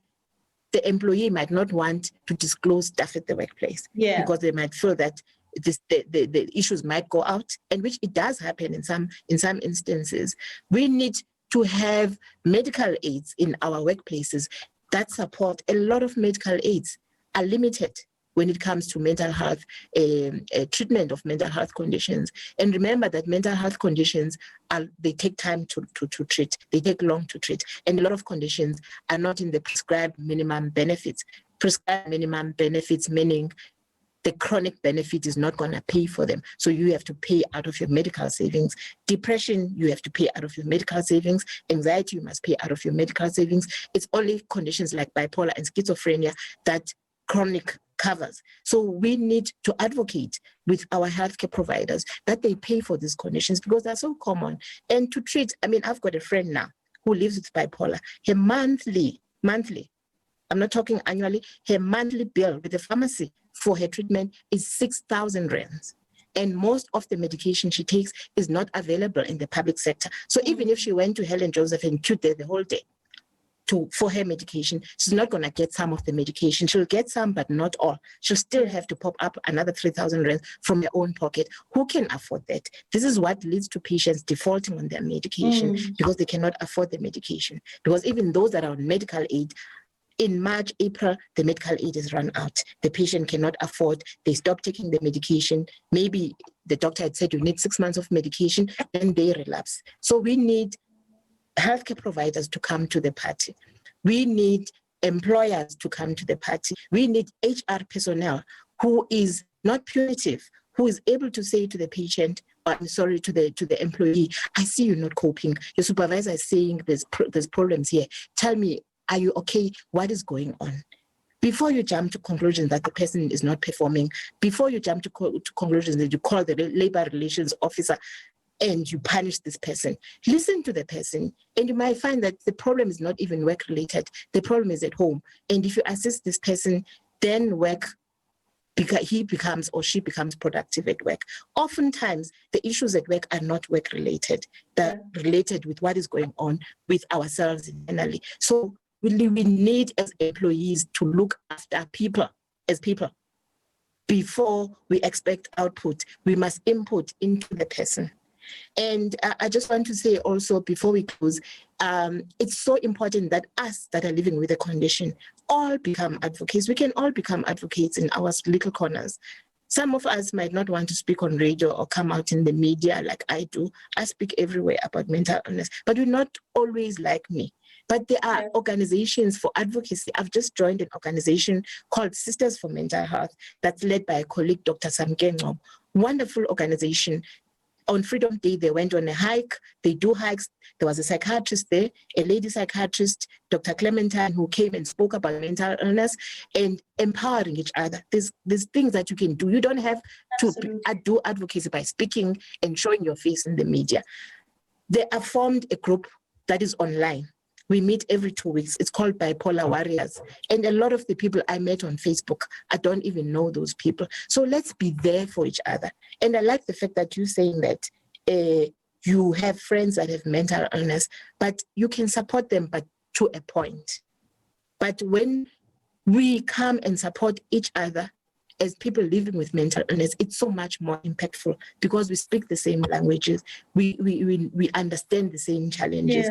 the employee might not want to disclose stuff at the workplace because they might feel that the issues might go out, and which it does happen in some instances. We need to have medical aids in our workplaces that support. A lot of medical aids are limited when it comes to mental health, treatment of mental health conditions. And remember that mental health conditions, they take time to treat. They take long to treat. And a lot of conditions are not in the prescribed minimum benefits. Prescribed minimum benefits meaning the chronic benefit is not going to pay for them. So you have to pay out of your medical savings. Depression, you have to pay out of your medical savings. Anxiety, you must pay out of your medical savings. It's only conditions like bipolar and schizophrenia that chronic covers. So we need to advocate with our healthcare providers that they pay for these conditions, because they're so common. And to treat, I've got a friend now who lives with bipolar. Her monthly, I'm not talking annually, her monthly bill with the pharmacy for her treatment is 6,000 rands. And most of the medication she takes is not available in the public sector. So even if she went to Helen Joseph and stood there the whole day for her medication, she's not going to get some of the medication. She'll get some, but not all. She'll still have to pop up another 3,000 rands from her own pocket. Who can afford that? This is what leads to patients defaulting on their medication because they cannot afford the medication. Because even those that are on medical aid, in March, April, the medical aid is run out. The patient cannot afford. They stop taking the medication. Maybe the doctor had said you need 6 months of medication, and they relapse. So we need healthcare providers to come to the party. We need employers to come to the party. We need HR personnel who is not punitive, who is able to say to the patient, to the employee, I see you're not coping. Your supervisor is saying there's problems here. Tell me, are you okay? What is going on? Before you jump to conclusions that the person is not performing, before you jump to conclusions that you call the labor relations officer and you punish this person, listen to the person, and you might find that the problem is not even work-related. The problem is at home. And if you assist this person, then he becomes or she becomes productive at work. Oftentimes, the issues at work are not work-related. They're related with what is going on with ourselves internally. So we need as employees to look after people as people. Before we expect output, we must input into the person. And I just want to say also before we close, it's so important that us that are living with a condition all become advocates. We can all become advocates in our little corners. Some of us might not want to speak on radio or come out in the media like I do. I speak everywhere about mental illness, but you're not always like me. But there are organizations for advocacy. I've just joined an organization called Sisters for Mental Health that's led by a colleague, Dr. Samkengo. Wonderful organization. On Freedom Day, they went on a hike. They do hikes. There was a psychiatrist there, a lady psychiatrist, Dr. Clementine, who came and spoke about mental illness and empowering each other. There's things that you can do. You don't have to do advocacy by speaking and showing your face in the media. They have formed a group that is online. We meet every 2 weeks. It's called Bipolar Warriors. And a lot of the people I met on Facebook, I don't even know those people. So let's be there for each other. And I like the fact that you're saying that you have friends that have mental illness, but you can support them, but to a point. But when we come and support each other, as people living with mental illness, it's so much more impactful because we speak the same languages, we understand the same challenges.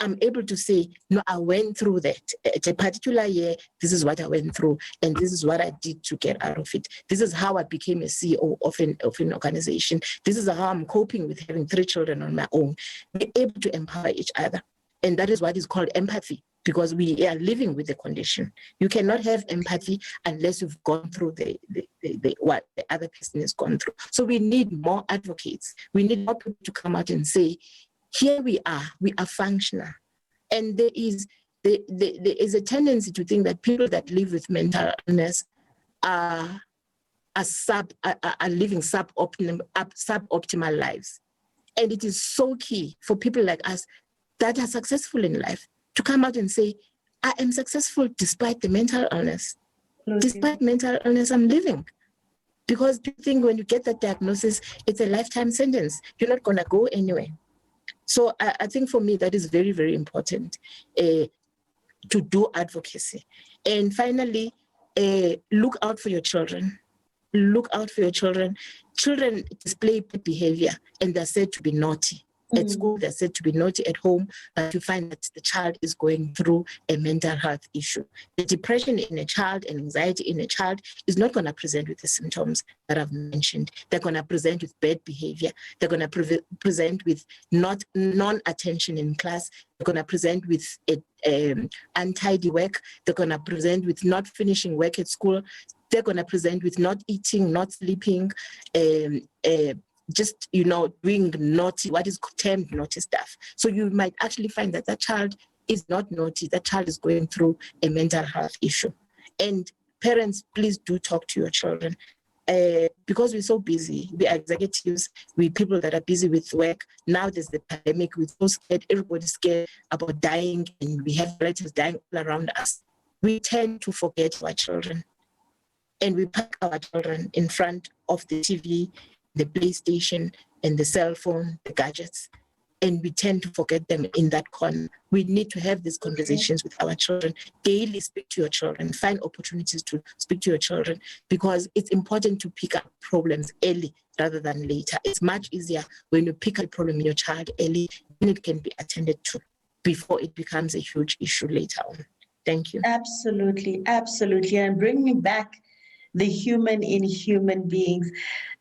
I'm able to say, no, I went through that. At a particular year, this is what I went through, and this is what I did to get out of it. This is how I became a CEO of an organization. This is how I'm coping with having 3 children on my own. We're able to empower each other. And that is what is called empathy, because we are living with the condition. You cannot have empathy unless you've gone through what the other person has gone through. So we need more advocates. We need more people to come out and say, here we are functional. And there is a tendency to think that people that live with mental illness are living suboptimal lives. And it is so key for people like us that are successful in life to come out and say, I am successful despite the mental illness. Despite mental illness, I'm living. Because you think when you get that diagnosis, it's a lifetime sentence. You're not going to go anywhere. So I think for me, that is very, very important to do advocacy. And finally, look out for your children. Look out for your children. Children display bad behavior and they're said to be naughty. At school, they're said to be naughty. At home, but you find that the child is going through a mental health issue. The depression in a child and anxiety in a child is not going to present with the symptoms that I've mentioned. They're going to present with bad behavior. They're going to present with non-attention in class. They're going to present with untidy work. They're going to present with not finishing work at school. They're going to present with not eating, not sleeping, just, doing naughty, what is termed naughty stuff. So you might actually find that that child is not naughty. That child is going through a mental health issue. And parents, please do talk to your children. Because we're so busy, we are executives, we people that are busy with work. Now there's the pandemic, we're so scared, everybody's scared about dying, and we have relatives dying all around us. We tend to forget our children. And we pack our children in front of the TV, the PlayStation, and the cell phone, the gadgets, and we tend to forget them in that corner. We need to have these conversations with our children. Daily speak to your children, find opportunities to speak to your children, because it's important to pick up problems early rather than later. It's much easier when you pick up a problem in your child early, and it can be attended to before it becomes a huge issue later on. Thank you. Absolutely, absolutely. And bringing back the human in human beings.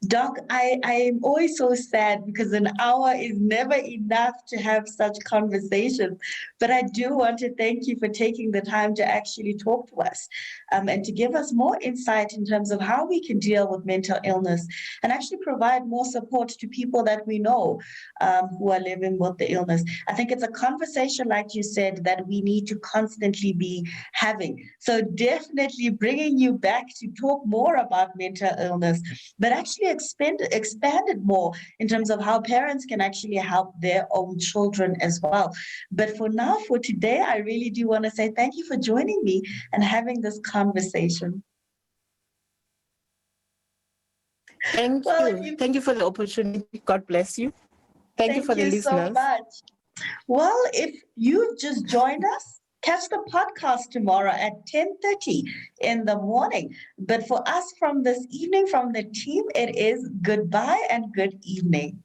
Doc, I am always so sad because an hour is never enough to have such conversations. But I do want to thank you for taking the time to actually talk to us and to give us more insight in terms of how we can deal with mental illness and actually provide more support to people that we know who are living with the illness. I think it's a conversation, like you said, that we need to constantly be having. So definitely bringing you back to talk more about mental illness, but actually expand it more in terms of how parents can actually help their own children as well. But for now, for today, I really do want to say thank you for joining me and having this conversation. Thank you. Thank you for the opportunity. God bless you. Thank you for the listeners. Thank you so much. Well, if you've just joined us, catch the podcast tomorrow at 10:30 in the morning. But for us from this evening, from the team, it is goodbye and good evening.